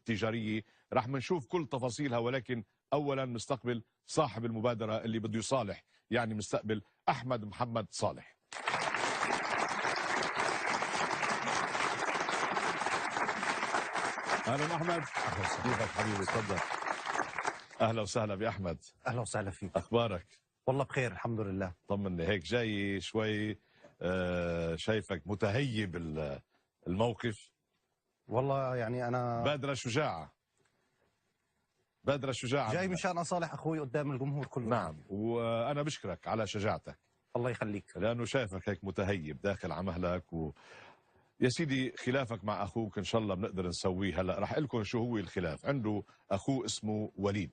تجارية رح منشوف كل تفاصيلها، ولكن أولا نستقبل صاحب المبادرة اللي بده يصالح، يعني مستقبل أحمد محمد صالح. أهلا أحمد. كيفك حبيبي؟ تفضل. أهلا وسهلا بأحمد. اهلا وسهلا فيك. أخبارك؟ والله بخير الحمد لله. طمني، هيك جاي شوي شايفك متهيب الموقف. والله يعني انا بادرة شجاعة، بادرة شجاعة جاي مشان اصالح اخوي قدام الجمهور كله. نعم، وأنا بشكرك على شجاعتك، الله يخليك. لأنه شايفك هيك متهيب داخل على مهلك يا سيدي خلافك مع أخوك إن شاء الله بنقدر نسويه. هلأ رح لكم شو هو الخلاف. عنده أخوه اسمه وليد،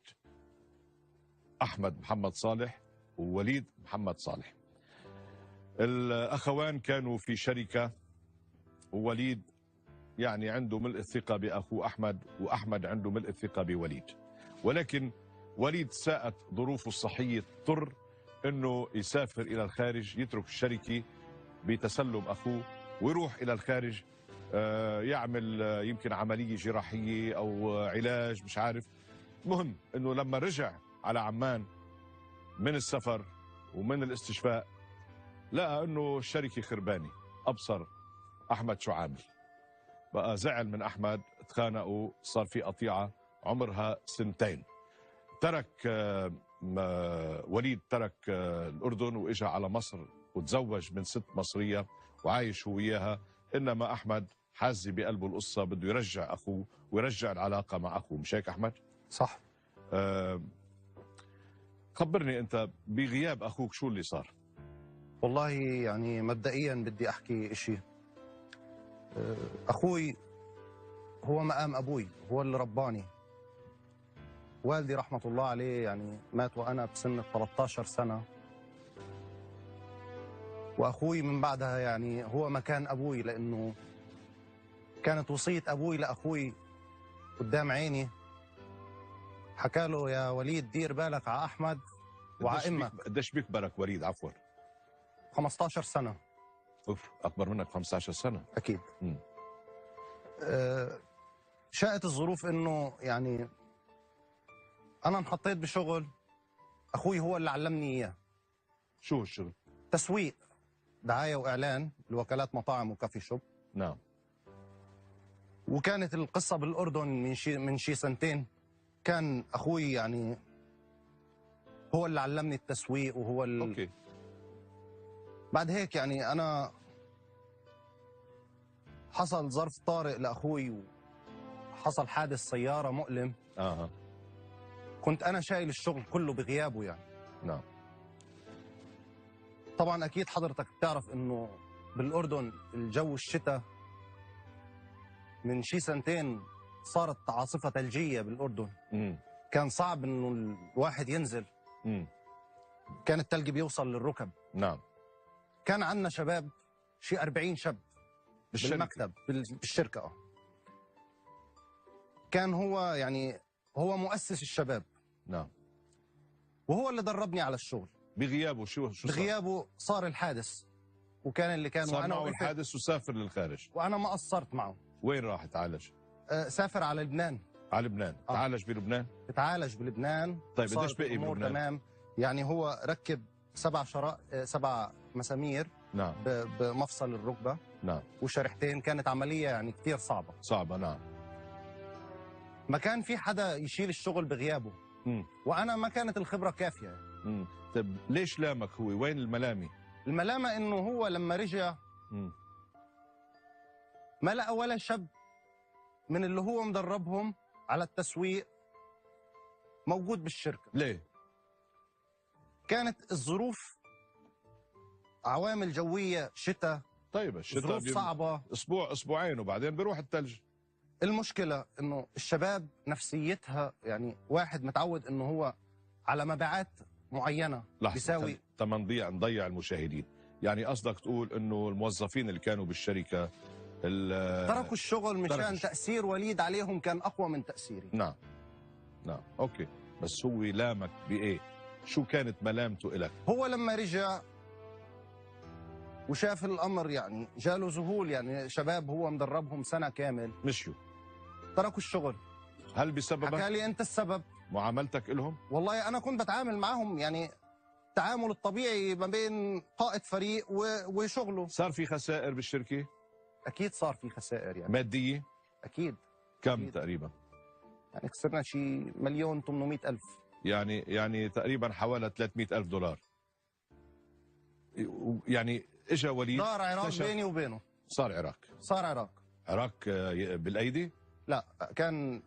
أحمد محمد صالح ووليد محمد صالح. الأخوان كانوا في شركة، ووليد يعني عنده ملء الثقة بأخوه أحمد، وأحمد عنده ملء الثقة بوليد، ولكن وليد ساءت ظروفه الصحية اضطر أنه يسافر إلى الخارج، يترك الشركة بتسلم أخوه ويروح إلى الخارج يعمل يمكن عملية جراحية أو علاج مش عارف. مهم أنه لما رجع على عمان من السفر ومن الاستشفاء لقى أنه الشركة خربانة. أبصر أحمد شو عامل، بقى زعل من أحمد، تخانقوا، صار في قطيعة عمرها سنتين. ترك وليد ترك الأردن وإجا على مصر وتزوج من ست مصرية وعايش هو وياها، إنما أحمد حازي بقلبه القصة، بده يرجع أخوه ويرجع العلاقة مع أخوه. مش هيك أحمد؟ صح. خبرني أنت بغياب أخوك شو اللي صار؟ والله يعني مبدئيا بدي احكي اشي. اخوي هو مقام ابوي، هو اللي رباني. والدي رحمه الله عليه يعني مات وانا بسن 13 سنه، واخوي من بعدها يعني هو مكان ابوي، لانه كانت وصيه ابوي لاخوي قدام عيني. حكى له يا وليد دير بالك على احمد وعلى امك. قديش بيكبرك وليد عفوا؟ 15 سنه. اوف، اكبر منك 15 سنه اكيد. شاءت الظروف انه يعني انا انحطيت بشغل اخوي هو اللي علمني اياه. شو الشغل؟ تسويق، دعايه واعلان لوكالات مطاعم وكافي شوب. نعم. وكانت القصه بالاردن من شي سنتين. كان اخوي يعني هو اللي علمني التسويق وهو اوكي. بعد هيك يعني انا حصل ظرف طارئ لاخوي، وحصل حادث سياره مؤلم. كنت انا شايل الشغل كله بغيابه يعني. نعم. طبعا اكيد حضرتك بتعرف انه بالاردن الجو الشتاء من شي سنتين صارت عاصفه ثلجيه بالاردن. كان صعب انه الواحد ينزل. كان الثلج بيوصل للركب. نعم. كان عندنا شباب شي 40 شاب بالمكتب بالشركه. كان هو يعني هو مؤسس الشباب. نعم. وهو اللي دربني على الشغل. بغيابه شو صار؟ بغيابه صار الحادث، وكان اللي كان صار معه الحادث وسافر للخارج، وانا ما قصرت معه. وين راح يتعالج؟ سافر على لبنان. على لبنان. تعالج بلبنان؟ تعالج بلبنان. طيب قديش بقي بلبنان؟ تمام. يعني هو ركب 7 مسامير. نعم. بمفصل الركبه. نعم. وشريحتين. كانت عمليه يعني كثير صعبه. نعم. ما كان في حدا يشيل الشغل بغيابه. وانا ما كانت الخبره كافيه. طيب ليش لامك هو؟ وين الملامه؟ الملامه انه هو لما رجع ما لقى ولا شاب من اللي هو مدربهم على التسويق موجود بالشركه. ليه؟ كانت الظروف عوامل جويه، شتاء. طيب الشتاء ظروف صعبه، اسبوع اسبوعين وبعدين بيروح الثلج. المشكله انه الشباب نفسيتها يعني واحد متعود انه هو على مبيعات معينه بيساوي. نضيع المشاهدين. يعني قصدك تقول انه الموظفين اللي كانوا بالشركه تركوا الشغل مشان تاثير وليد عليهم كان اقوى من تاثيري. نعم. اوكي، بس هو لامك بايه؟ شو كانت ملامته إلك؟ هو لما رجع وشاف الامر يعني جاله ذهول. يعني شباب هو مدربهم سنه كامل مشيوا. تركوا الشغل. هل بسببك؟ حكى لي انت السبب. معاملتك لهم؟ والله انا كنت بتعامل معهم يعني التعامل الطبيعي ما بين قائد فريق وشغله. صار في خسائر بالشركه؟ اكيد صار في خسائر يعني. ماديه؟ اكيد. كم أكيد. تقريبا؟ يعني خسرنا شيء 1,800,000. يعني تقريبا حوالي 300,000 دولار. يعني اجى وليد صار عراق اكتشف- بيني وبينه. صار عراق. صار عراق. عراق بالايدي؟ لا كان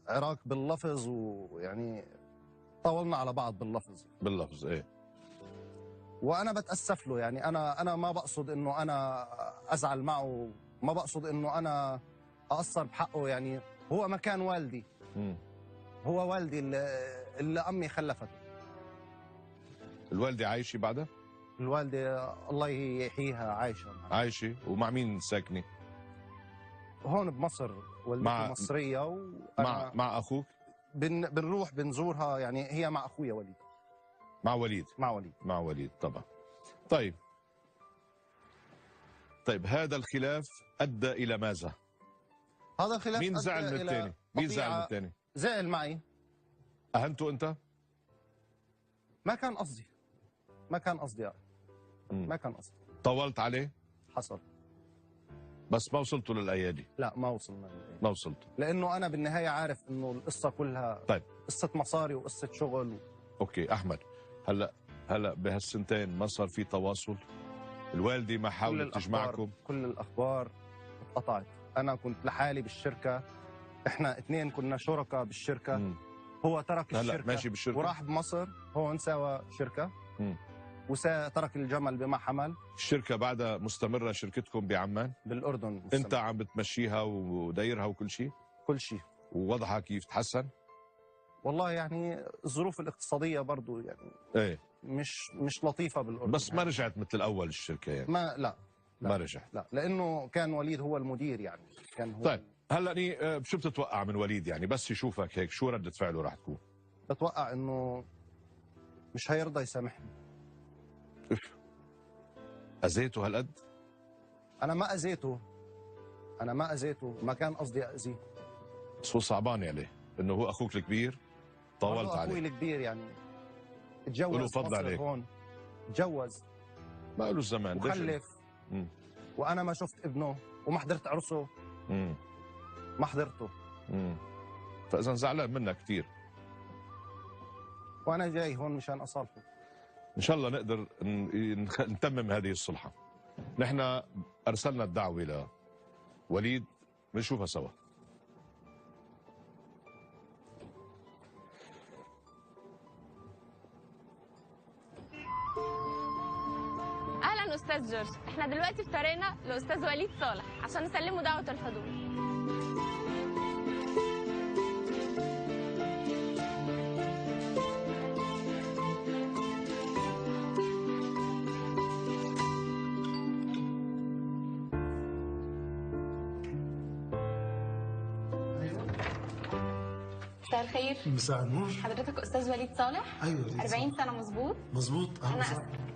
عراق باللفظ، ويعني طولنا على بعض باللفظ. باللفظ ايه. وانا بتاسف له، يعني انا ما بقصد انه انا ازعل معه، ما بقصد انه انا اقصر بحقه، يعني هو مكان والدي. مم. هو والدي اللي امي خلفته. الوالده عايشه بعدها؟ الوالده الله يحييها عايشه معنا. عايشه. ومع مين ساكنه؟ هون بمصر، والدتي مع- مصريه وانا مع اخوك؟ بنروح بنزورها، يعني هي مع اخويا وليد. مع وليد. مع وليد. مع وليد طبعا. طيب هذا الخلاف ادى الى ماذا؟ هذا الخلاف مين أدى زعل من إلى الثاني؟ مين زعل من قطيعة. الثاني؟ زعل معي. اهنته انت؟ ما كان قصدي. ما كان قصدي يعني. مم. ما كان قصدي. طولت عليه؟ حصل. بس ما وصلتوا للايادي؟ لا ما وصلنا للأيام. ما وصلتوا. لانه انا بالنهايه عارف انه القصه كلها طيب. قصه مصاري وقصه شغل. اوكي احمد، هلا بهالسنتين ما صار في تواصل؟ الوالده ما حاولت تجمعكم؟ كل الاخبار اتقطعت. انا كنت لحالي بالشركه، احنا اثنين كنا شركاء بالشركه. مم. هو ترك هلا الشركه ماشي بالشركه؟ وراح بمصر، هون سوى شركه. مم. وترك الجمل بما حمل. الشركه بعدها مستمره، شركتكم بعمان؟ بالاردن انت عم بتمشيها ودايرها وكل شيء؟ كل شيء. ووضعها كيف تحسن؟ والله يعني الظروف الاقتصاديه برضو يعني ايه. مش لطيفه بالاردن. بس ما رجعت مثل الاول الشركه يعني؟ لا. ما رجعت. لا لانه كان وليد هو المدير، يعني كان هو. طيب هلا شو بتتوقع من وليد يعني بس يشوفك هيك شو ردة فعله راح تكون؟ بتوقع انه مش هيرضى يسامحني. اذيته هالقد؟ انا ما اذيته، ما كان قصدي اذيه. بس هو صعبان عليه انه هو اخوك الكبير، طولت برضو اخوي عليه. الكبير يعني له اتجوز فضل مصر عليك. هون. اتجوز ما له زمان وخلف. مم. وانا ما شفت ابنه وما حضرت عرسه. مم. ما حضرته. مم. فاذا زعلان منك كثير. وانا جاي هون مشان اصالحه. ان شاء الله نقدر نتمم هذه الصلحه. نحن ارسلنا الدعوه لوليد، بنشوفها سوا. اهلا استاذ جورج، احنا دلوقتي في طريقنا لاستاذ وليد صالح عشان نسلمه دعوه الحضور. مساء الخير. مساء النور. حضرتك استاذ وليد صالح؟ ايوه وليد 40 سنه مظبوط؟ مظبوط.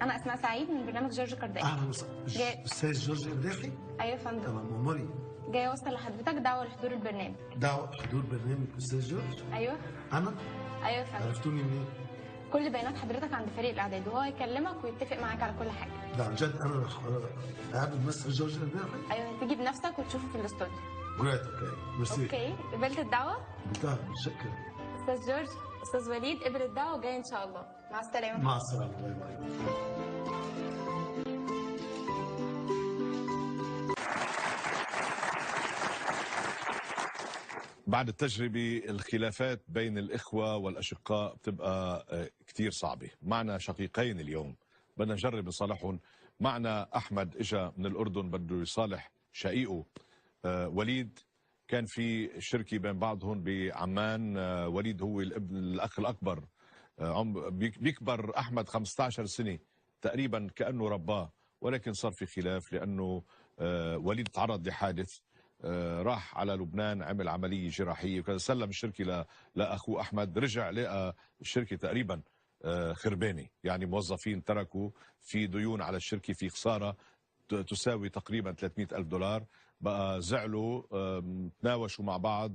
انا اسماء سعيد من برنامج جورج كارداشيان. اهلا وسهلا. جاي. استاذ جورج ابراهيم. ايوه يا فندم. تمام اموري. جاي اوصل لحضرتك دعوه لحضور البرنامج. دعوة حضور برنامج استاذ جورج. ايوه. انا ايوه يا فندم. عرفتوني منين؟ كل بيانات حضرتك عند فريق الاعداد وهو يكلمك ويتفق معاك على كل حاجه. ده عن جد انا رح اقابل مستر جورج ابراهيم. ايوه هتيجي بنفسك وتشوفه في الاستوديو. جريت اوكي ميرسي. اوكي قبلت الدعوه؟ قلتها شكرا. استاذ جورج، استاذ وليد قبل الدعوه وجاي ان شاء الله. مع السلامه. مع السلامة. باي باي. بعد التجربة الخلافات بين الإخوة والأشقاء بتبقى كتير صعبة. معنا شقيقين اليوم بدنا نجرب نصالحهم. معنا أحمد إجا من الأردن بده يصالح شقيقه وليد. كان في شركة بين بعضهم بعمان. وليد هو الأخ الأكبر، بيكبر أحمد 15 سنة تقريبا كأنه رباه، ولكن صار في خلاف لأنه وليد تعرض لحادث، راح على لبنان عمل عملية جراحية وكذا، سلم الشركة لأخوه أحمد. رجع لقى الشركة تقريبا خربانة، يعني موظفين تركوا، في ديون على الشركة، في خسارة تساوي تقريبا 300,000 دولار. بقى زعلوا، تناوشوا مع بعض،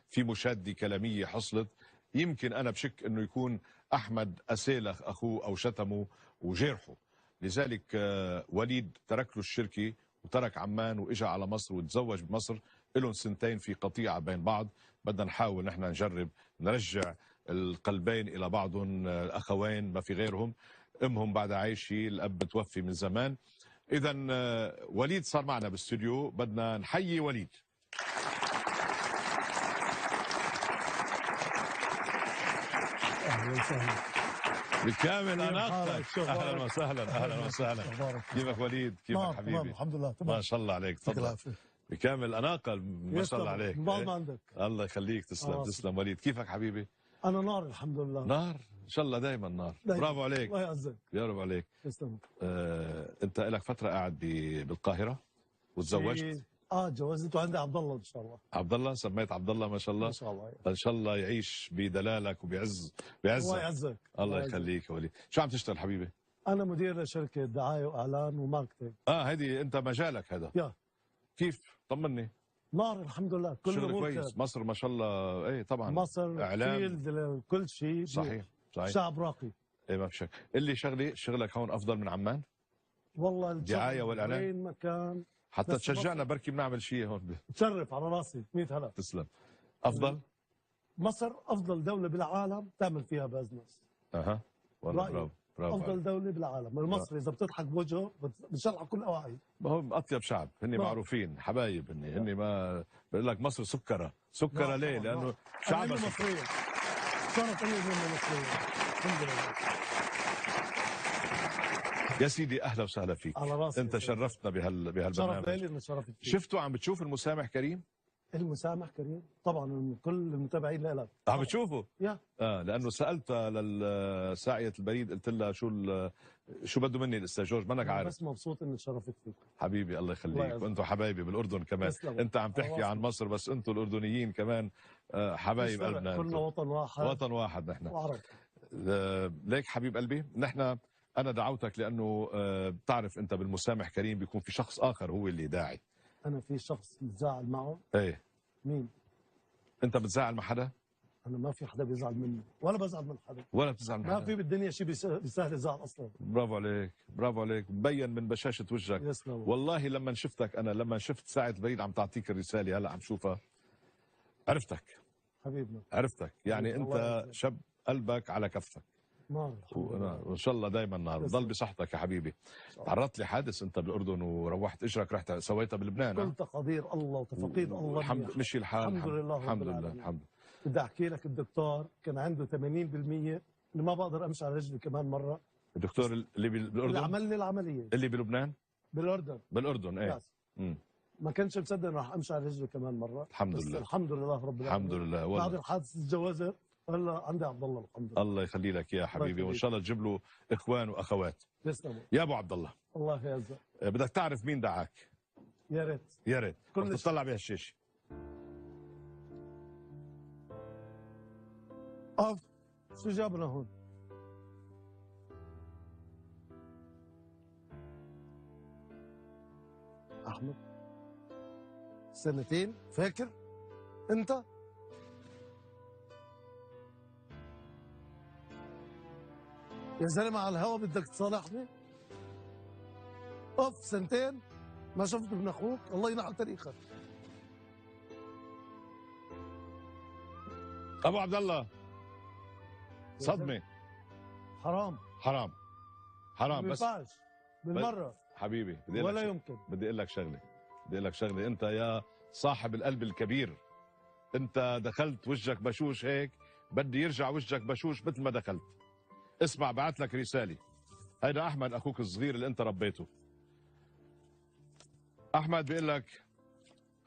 في مشادة كلامية حصلت. يمكن أنا بشك أنه يكون أحمد أسيلخ أخوه أو شتمه وجرحه. لذلك وليد ترك له الشركة وترك عمان وإجا على مصر وتزوج بمصر. لهم سنتين في قطيعة بين بعض. بدنا نحاول نحن نجرب نرجع القلبين إلى بعضهم، الأخوين ما في غيرهم. أمهم بعد عايشة، الأب توفي من زمان. إذا وليد صار معنا بالاستوديو، بدنا نحيي وليد. اهلا وسهلا بكامل اناقتك. اهلا وسهلا اهلا وسهلا. كيفك وليد؟ كيفك حبيبي؟ الحمد لله ما شاء الله عليك. تفضل. بكامل اناقه ما شاء الله عليك. ما عندك. الله يخليك. تسلم تسلم وليد. كيفك حبيبي؟ انا نار الحمد لله. نار ان شاء الله دائما نار. برافو عليك. الله يعزك. يا رب عليك. تسلم. انت لك فتره قاعد بالقاهره وتزوجت؟ تجوزت وعندي عبد الله ان شاء الله. عبد الله، سميت عبد الله ما شاء الله. ما شاء الله. ان شاء الله يعيش بدلالك وبيعزك. الله يعزك. الله يخليك يا وليد. شو عم تشتغل حبيبي؟ انا مدير لشركه دعايه واعلان وماركتينج. هيدي انت مجالك هذا. يا كيف؟ طمني. نار الحمد لله. كل شغل كويس. مصر ما شاء الله. ايه طبعا مصر اعلام فيلد كل شيء. صحيح صحيح. شعب راقي. ايه ما في شك. اللي شغلك هون افضل من عمان؟ والله الدعايه والاعلان وين مكان حتى تشجعنا بركي بنعمل شيء هون. تشرف على راسي 100 هلا. تسلم. افضل؟ مصر افضل دوله بالعالم تعمل فيها بزنس. والله برافو برافو. افضل دوله بالعالم. المصري اذا بتضحك بوجهه بتشرح كل اواعي. ما هو اطيب شعب، هن معروفين حبايب، هن ما بقول لك مصر سكره ليه؟ لانه شعبها مصري. شرف اني مصري. الحمد لله. يا سيدي اهلا وسهلا فيك. على راسي. انت شرفتنا بهالبرنامج. شرف لي اني شرفت فيك. شفتوا عم بتشوف المسامح كريم؟ المسامح كريم طبعا كل المتابعين لك. عم بتشوفه؟ يا لانه سالتها لساعيه البريد، قلت لها شو بده مني الاستاذ جورج؟ منك عارف. بس مبسوط اني شرفت فيك حبيبي. الله يخليك. وانتم حبايبي بالاردن كمان. انت عم تحكي عن مصر بس انتم الاردنيين كمان حبايب قلبنا. كلنا وطن واحد. وطن واحد نحن. وعرب. ليك حبيب قلبي نحن انا دعوتك لانه بتعرف انت بالمسامح كريم بيكون في شخص اخر هو اللي داعي. انا في شخص بتزاعل معه. ايه. مين؟ انت بتزعل مع حدا؟ انا ما في حدا بيزعل مني ولا بزعل من حدا. ولا بتزعل من حدا؟ ما في بالدنيا شيء بيسهل الزعل اصلا. برافو عليك برافو عليك. مبين من بشاشه وجهك. يسلم. والله لما شفتك انا، لما شفت ساعه البريد عم تعطيك الرساله هلا عم شوفها عرفتك حبيبنا. عرفتك. يعني انت شاب قلبك على كفتك. نار. وان شاء الله دايما نار. ضل بصحتك يا حبيبي. تعرضت لحادث انت بالاردن وروحت اجرك رحت سويتها بلبنان. كل تقادير الله وتفقيد الله. الحمد مشي الحال. الحمد لله. الحمد لله الحمد لله. بدي احكي لك الدكتور كان عنده 80% اللي ما بقدر امشي على رجلي كمان مره. الدكتور اللي بالاردن اللي عمل لي العمليه اللي بلبنان؟ بالاردن ايه. ما كانش مصدق انه راح امشي على رجلي كمان مره. الحمد لله. الحمد لله رب العالمين. الحمد لله. والله بعد الحادث تجوزت هلا عندي عبد الله الحمد لله. الله يخلي لك يا حبيبي وان شاء الله تجيب له اخوان واخوات. تسلموا يا ابو عبد الله. الله يعزك. بدك تعرف مين دعاك؟ يا ريت. يا ريت تطلع بهالشاشه. شو جابنا هون؟ احمد 2 فاكر انت؟ يا زلمه على الهوا بدك تصالحني؟ 2 ما شفت ابن اخوك. الله ينعل تاريخك. ابو عبد الله صدمه. حرام بس بالمره حبيبي ولا يمكن. بدي اقول لك شغله انت يا صاحب القلب الكبير. انت دخلت وجهك بشوش هيك، بدي يرجع وجهك بشوش مثل ما دخلت. اسمع بعت لك رساله. هيدا احمد اخوك الصغير اللي انت ربيته. احمد بيقول لك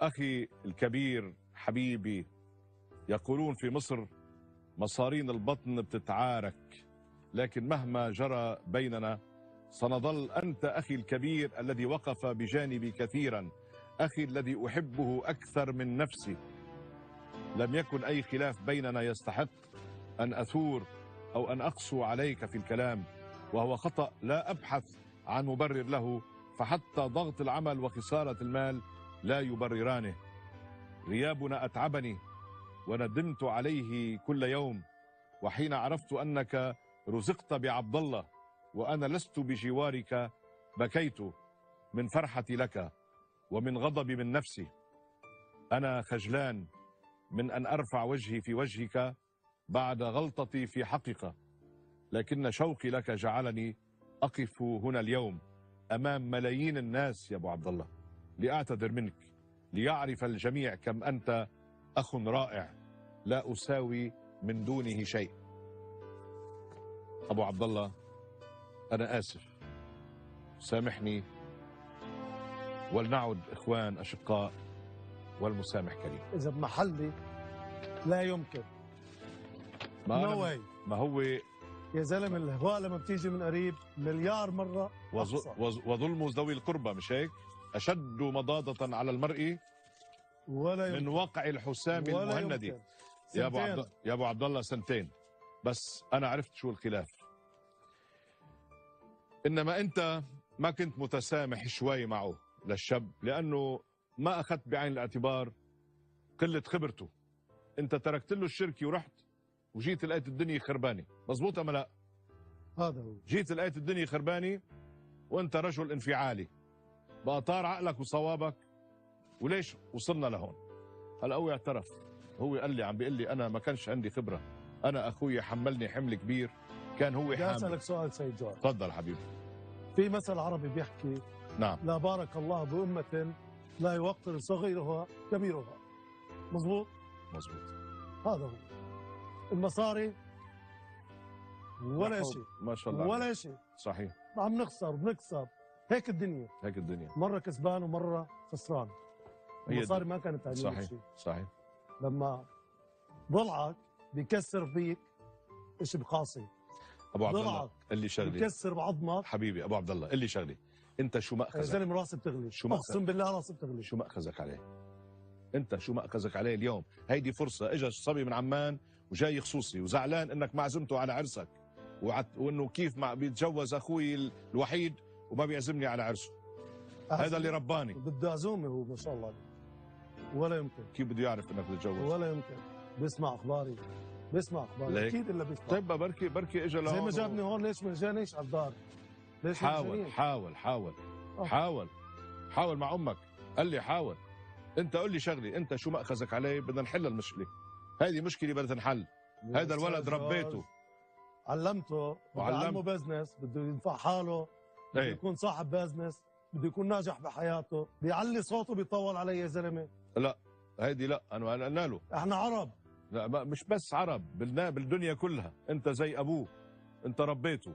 اخي الكبير حبيبي، يقولون في مصر مصارين البطن بتتعارك، لكن مهما جرى بيننا سنظل أنت أخي الكبير الذي وقف بجانبي كثيرا، أخي الذي أحبه أكثر من نفسي. لم يكن أي خلاف بيننا يستحق أن أثور أو أن أقسو عليك في الكلام، وهو خطأ لا أبحث عن مبرر له، فحتى ضغط العمل وخسارة المال لا يبررانه. غيابنا أتعبني وندمت عليه كل يوم، وحين عرفت أنك رزقت بعبد الله وأنا لست بجوارك بكيت من فرحتي لك ومن غضبي من نفسي. أنا خجلان من أن أرفع وجهي في وجهك بعد غلطتي في حقك، لكن شوقي لك جعلني أقف هنا اليوم أمام ملايين الناس يا أبو عبد الله لأعتذر منك، ليعرف الجميع كم أنت أخ رائع لا أساوي من دونه شيء. أبو عبد الله أنا آسف، سامحني، ولنعد إخوان أشقاء والمسامح كريم. اذا بمحلي لا يمكن. ما ما هو يا زلمه الهواء لما بتيجي من قريب مليار مره أقصى. وظلم ذوي القربى، مش هيك؟ أشد مضاضة على المرء ولا من يمكن. وقع الحسام ولا المهندي. يمكن. يا ابو عبد الله سنتين بس. انا عرفت شو الخلاف، انما انت ما كنت متسامح شوي معه للشاب، لانه ما اخذت بعين الاعتبار قله خبرته. انت تركت له الشركه ورحت وجيت لقيت الدنيا خربانه. مزبوط ام لا؟ هذا هو. جيت لقيت الدنيا خربانه وانت رجل انفعالي، بقى طار عقلك وصوابك. وليش وصلنا لهون؟ هلا هو اعترف، هو قال لي عم بيقول لي انا ما كانش عندي خبره، انا اخوي حملني حمل كبير كان هو بدي حامل. اسالك سؤال سيد جواد. تفضل حبيبي. في مثل عربي بيحكي نعم. لا بارك الله بأمة لا يوقر صغيرها كبيرها. مظبوط؟ مزبوط. هذا هو. المصاري ولا شيء، ما شاء الله ولا عليك. شيء. صحيح. عم نخسر بنكسب، هيك الدنيا، هيك الدنيا. مرة كسبان ومرة خسران. هي المصاري ما كانت تعني صحيح شيء. صحيح. لما ضلعك بيكسر فيك شيء بقاسي، ابو عبد الله ضلعك اللي شغلي بيكسر بعظمك حبيبي. ابو عبد الله اللي شغلي، انت شو يا ماخذك؟ زلمه راسي بتغلي، شو مأخذ؟ اقسم بالله راسي بتغلي. شو ماخذك عليه؟ انت شو ماخذك عليه اليوم؟ هيدي فرصه، اجى صبي من عمان وجاي خصوصي وزعلان انك ما عزمته على عرسك، وانه كيف بيتجوز اخوي الوحيد وما بيعزمني على عرسه. هذا اللي رباني. بده عزومه هو ما شاء الله عليه. ولا يمكن. كيف بده يعرف انك بتتجوز؟ ولا يمكن. بيسمع اخباري، بيسمع اخباري ليك. اكيد الا بيسمع. طيب بركي اجى زي ما لهون جابني هون ليش ما جانيش على الدار؟ ليش ما حاول جانيش؟ حاول حاول آه. حاول حاول مع امك. قال لي حاول. انت قول لي شغلي، انت شو ماخذك عليه؟ بدنا نحل المشكله. هذه مشكله بدها تنحل. هذا الولد ربيته، علمته، بعلمه بزنس، بده ينفع حاله، بده ايه. يكون صاحب بزنس، بده يكون ناجح بحياته، بيعلي صوته بيطول علي يا زلمه. لا هيدي لا، انا قلنا له احنا عرب. لا، مش بس عرب، بالدنيا كلها. انت زي ابوه، انت ربيته،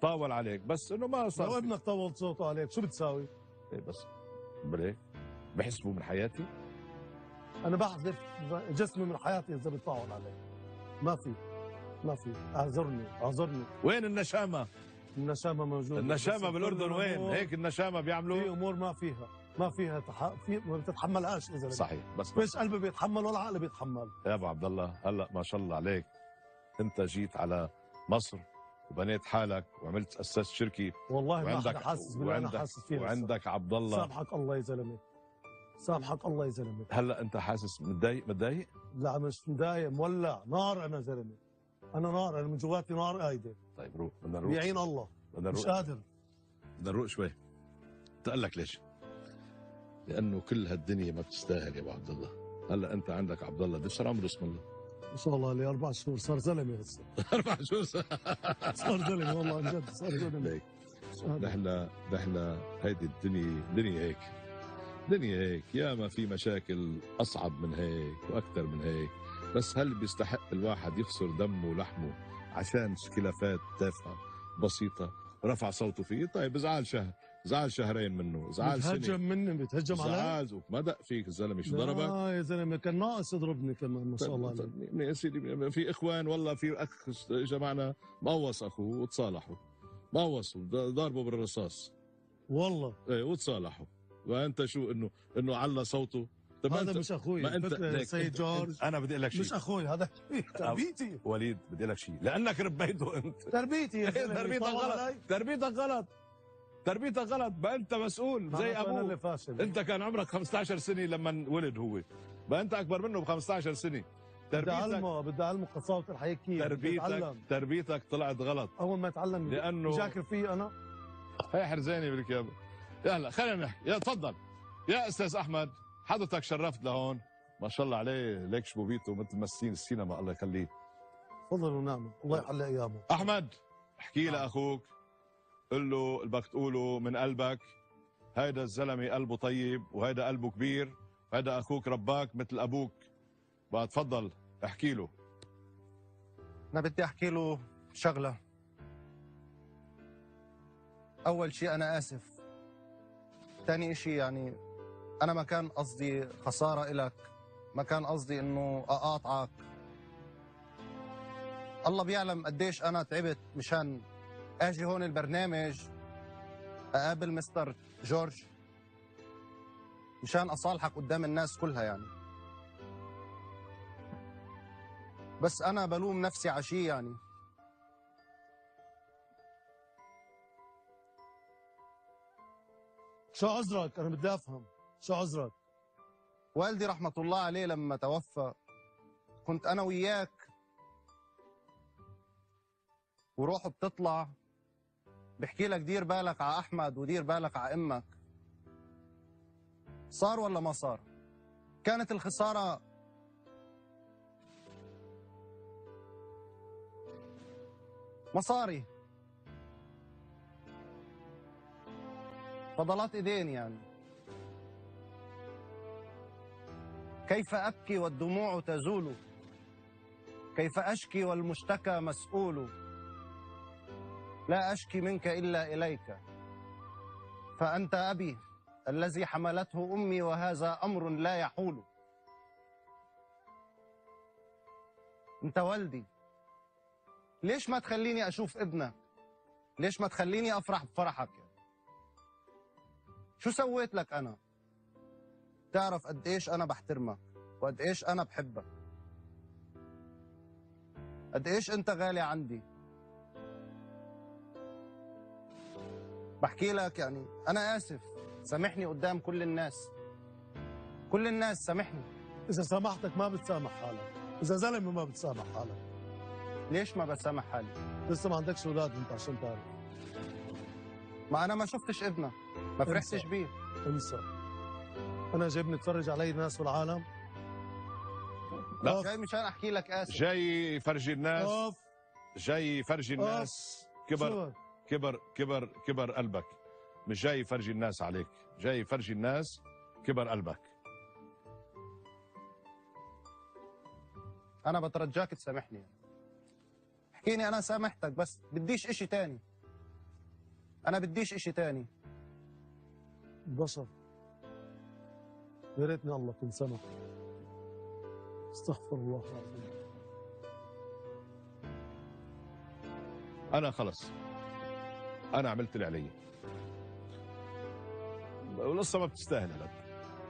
طاول عليك، بس انه ما صار لو في- ابنك طول صوته عليك شو بتساوي؟ إيه بس بليك بحسبوا من حياتي. انا بحذف جسمي من حياتي اذا بيطول علي. ما في، ما في. اعذرني. وين النشامه؟ النشامه موجوده. النشامه بس بالاردن كل وين؟ الأمور هيك النشامه في بيعملوا. امور ما فيها ما بتتحملهاش يا زلمه. صحيح. بس فيش قلبي بيتحمل ولا عقلي بيتحمل. يا ابو عبد الله، هلا ما شاء الله عليك، انت جيت على مصر وبنيت حالك وعملت اسست شركه، والله ما وعندك حدا حاسس باللي انا حاسس فيه. وعندك عبد الله. سامحك الله يا زلمه، سامحك الله يا زلمه. هلا انت حاسس متضايق؟ لا مش مضايق، مولع نار. انا زلمه، انا نار، انا من جواتي نار قايده. طيب روح، بدنا نروح. بيعين الله. بدنا مش نروح، قادر. بدنا نروق شوي. تقول لك ليش؟ لانه كل هالدنيا ما بتستاهل يا ابو عبد الله. هلا انت عندك عبد الله، قديش صار عمره اسم الله؟ ما شاء الله عليه 4 شهور، صار زلمه هسه. 4 شهور صار زلمه والله عن جد، صار زلمه. ليك نحن هيدي الدنيا هيك، دنيا هيك، يا ما في مشاكل اصعب من هيك واكثر من هيك، بس هل بيستحق الواحد يخسر دمه ولحمه عشان خلافات تافهه بسيطه رفع صوته فيه؟ طيب زعل شهر، زعل شهرين منه، زعل سنه، بيتهجم مني، بيتهجم علي. زعل ما دق فيك الزلمه، شو ضربك؟ لا يا زلمه كان ناقص يضربني كمان ما شاء الله عليه. طيب يا سيدي، في اخوان والله، في اخ اجى معنا مقوص اخوه وتصالحوا، مقوصوا ضاربوا بالرصاص والله ايه وتصالحوا. وانت شو انه على صوته؟ طب هذا انت مش اخوي. ما انت فكرة ليك، سيد جورج انا بدي اقول لك شيء، مش اخوي، هذا تربيتي. وليد بدي اقول لك شيء، لانك ربيته انت. تربيتي يا زلمه. تربيتك طول غلط، علي. تربيتك غلط. تربيتك غلط، بقى انت مسؤول زي أنا اللي ابوه. فاشل. انت كان عمرك 15 سنه لما ولد هو، بقى انت اكبر منه ب 15 سنه. بدي اعلمه قساوه الحياه كيف تربيتك طلعت غلط. اول ما يتعلم لانه يجاكر فيه انا. هي حرزاني بالك يا يلا خلينا نحكي. يا تفضل يا استاذ احمد، حضرتك شرفت لهون، ما شاء الله عليه، ليك شبوبيته مثل ممثلين السينما، الله يخليه. تفضل ونعم، الله يحلي ايامه. احمد احكي لاخوك، قل له اللي بدك تقوله من قلبك. هيدا الزلمه قلبه طيب وهيدا قلبه كبير، هيدا اخوك رباك مثل ابوك، بقى تفضل احكي له. أنا بدي أحكي له شغلة. أول شيء أنا آسف. ثاني إشي يعني أنا ما كان قصدي خسارة إلك، ما كان قصدي إنه أقاطعك. الله بيعلم قديش أنا تعبت مشان أجي هون البرنامج أقابل مستر جورج مشان أصالحك قدام الناس كلها يعني. بس أنا بلوم نفسي عشي يعني. شو عذرك؟ انا بدي افهم شو عذرك. والدي رحمة الله عليه لما توفى كنت أنا وياك وروحه بتطلع بحكي لك دير بالك على أحمد ودير بالك على أمك. صار ولا ما صار؟ كانت الخسارة مصاري، فضلات إيدين يعني. كيف أبكي والدموع تزول، كيف أشكي والمشتكى مسؤول. لا أشكي منك إلا إليك، فأنت أبي الذي حملته أمي، وهذا أمر لا يحول. أنت والدي، ليش ما تخليني أشوف ابنك؟ ليش ما تخليني أفرح بفرحك؟ شو سويت لك أنا؟ تعرف قد إيش أنا بحترمك وقد إيش أنا بحبك، قد إيش أنت غالي عندي. بحكي لك يعني أنا آسف، سامحني قدام كل الناس، كل الناس سامحني. اذا سامحتك ما بتسامح حالك، اذا زلمه ما بتسامح حالك. ليش ما بسامح حالي؟ لسه ما عندكش اولاد انت عشان تعرف. ما أنا ما شفتش ابنك، ما فرحتش بيه. انسى. انا جايبني تفرج علي ناس بالعالم؟ لا، جاي مشان أحكي لك آسف. جاي فرجي الناس. أوف. جاي فرجي الناس. كبر قلبك، مش جاي فرجي الناس عليك، جاي فرجي الناس كبر قلبك. أنا بترجاك تسامحني، احكيني أنا سامحتك، بس بديش إشي تاني. أنا بديش إشي تاني. البشر يا ريتني الله تنسمح. استغفر الله العظيم. انا خلص، انا عملت اللي علي، والقصه ما بتستاهل هلأ.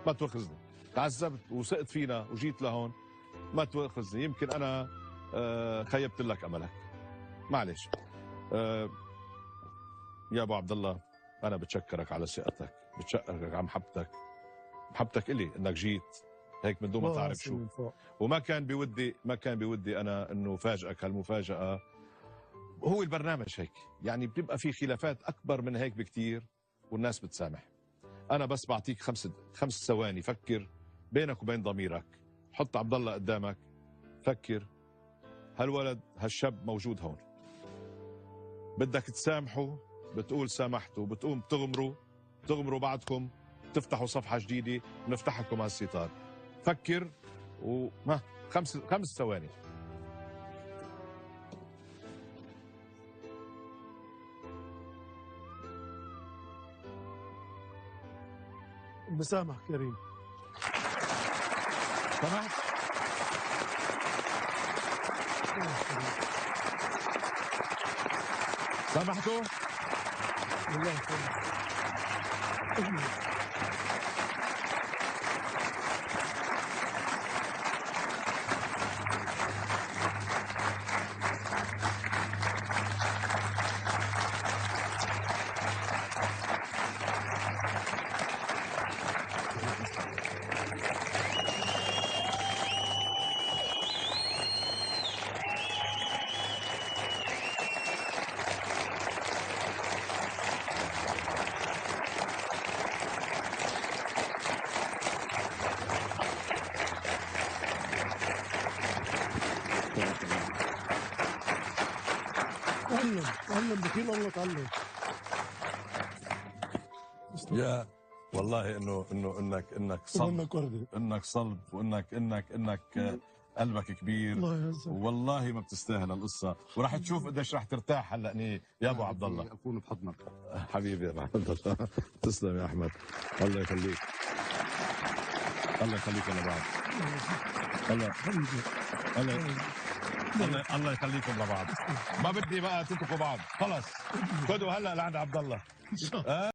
ما تواخذني، تعذبت وسقت فينا وجيت لهون، ما تواخذني. يمكن انا خيبت لك املك، معلش. يا ابو عبد الله، انا بتشكرك على ثقتك، بتشكرك على محبتك الي، انك جيت هيك من دون ما تعرف شو. وما كان بودي انا انه فاجئك هالمفاجاه. هو البرنامج هيك يعني، بتبقى في خلافات اكبر من هيك بكتير والناس بتسامح. انا بس بعطيك خمس ثواني، فكر بينك وبين ضميرك، حط عبد الله قدامك، فكر هالولد هالشاب موجود هون، بدك تسامحه، بتقول سامحته، بتقوم بتغمروا بعضكم، تفتحوا صفحه جديده، ونفتح لكم هالستار. فكر وما خمس ثواني. بسامح كريم. سمحت؟ سامحته؟ والله يسامحك. تعلم بخيل الله تعلم. يا والله انك صلب، ومنك وردة. انك صلب، وانك قلبك كبير، الله يعزك. والله ما بتستاهل القصه، وراح تشوف قديش راح ترتاح هلا يا ابو عبد الله. اكون بحضنك حبيبي يا ابو عبد الله. تسلم يا احمد، الله يخليك، الله يخليك لبعض. الله يخليكم لبعض. ما بدي بقى تتركوا بعض، خلص خذوا هلا لعند عبد الله.